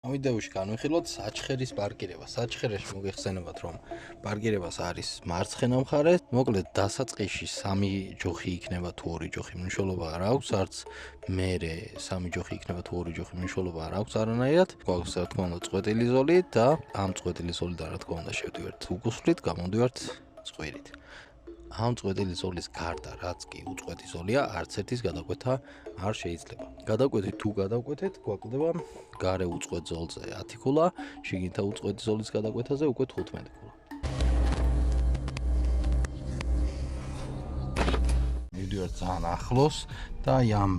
ვიდეოში განვიხილოთ საჩხერის პარკირება. საჩხერეში მოგეხსენებათ, რომ პარკირებას არის მარცხენა მხარე. მოკლედ დასაწყისში 3 ჯოხი იქნება თუ 2 ჯოხი მნიშვნელობა არ აქვს, არც მერე 3 ჯოხი იქნება თუ 2 ჯოხი მნიშვნელობა არ აქვს არანაირად. გვაქვს რა თქმა უნდა წყვეტილი ზოლი და ამ წყვეტილი ზოლიდან რა თქმა უნდა შევდივართ უკუსვლით, გამოდივართ წყვირით. ამ წყვეტილი ზოლის გარდა, რაც კი უწყვეტი ზოლია, არც ერთის გადაკვეთა არ შეიძლება. გადაკვეთით თუ გადავკვეთეთ, გვაკლდება გარე უწყვეტ ზოლზე 10 ქულა, შიგნითა უწყვეტი ზოლის გადაკვეთაზე უკვე 15 ქულა. მივდივართ ძალიან ახლოს და ამ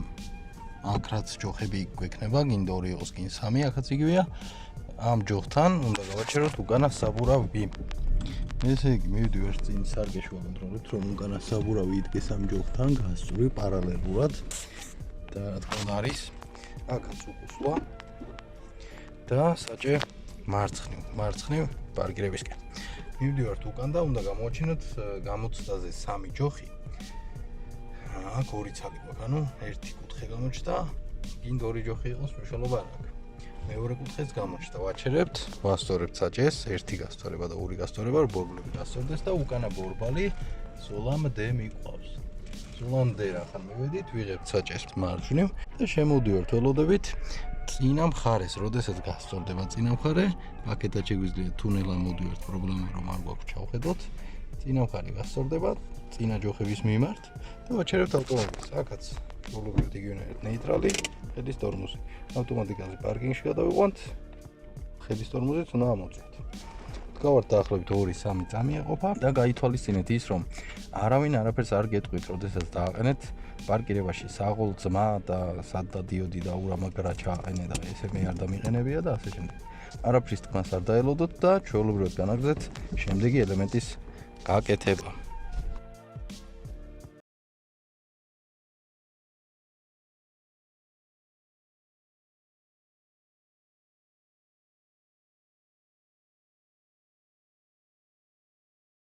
აქ რაც ჯოხები გვექნება, გინდა 2 იყოს, გინ 3, აქაც იგივეა. ამ ჯოხთან უნდა გავაჩეროთ უკანა საბურავი. ესე იგი, მივდივართ წინ სარგეში ვაკონტროლებთ, რომ უკანა საბურავი იდგეს ამ ჯოხთან გასწვრივ პარალელურად და რა თქმა უნდა არის აქაც უკუსვა და საჭე მარცხნივ პარკირებისკენ. მივდივართ უკან და უნდა გამოვაჩინოთ გამოცდაზე 3 ჯოხი. აქ 2 ცალი გვაქვს, ანუ 1 კუთხე გამოჩნდა, გინდა 2 ჯოხი იყოს, მნიშვნელობა არ აქვს. მეორე კუთხეც გამოჩნდა, ვაჩერებთ, ვასწორებთ საჭეს, 1 გასწორება და 2 გასწორება, ბორბლები გასწორდეს და უკანა ბორბალი ზოლამდე მიყვავს. ზოლამდე რახან მივედით, ვიღებთ საჭეს მარჯვნივ და შემოვდივართ ველოდებით წინა მხარეს, როდესაც გასწორდება წინა მხარე, აქედაც შეგვიძლია თუნელა მოდივართ, პრობლემა რომ არ გვაქვს ჩავხედოთ. წინა მხარე გასწორდება წინა ჯოხების მიმართ და ვაჩერებთ ავტომობილს. აქაც ბოლობრივად იგივე ნეიტრალი, ხედის ტორმოზი. ავტომატიკაზე პარკინგში გადავიყვანთ. ხედის ტორმოზიც უნდა ამოწვით. გავართ დაახლოებით 2-3 წამი ეყოფა და გაითვალისწინეთ ის, რომ არავინ არაფერს არ გეტყვით, როდესაც დააყენეთ პარკირებაში საღოლ ძმა და სადადიოდი და ურამაგრა ჩააყენე და ესე მე არ დამიყენებია და ასე შემდეგ. არაფრის თქმას არ დაელოდოთ და ჩვეულებრივად განაგრძეთ შემდეგი ელემენტის გაკეთება.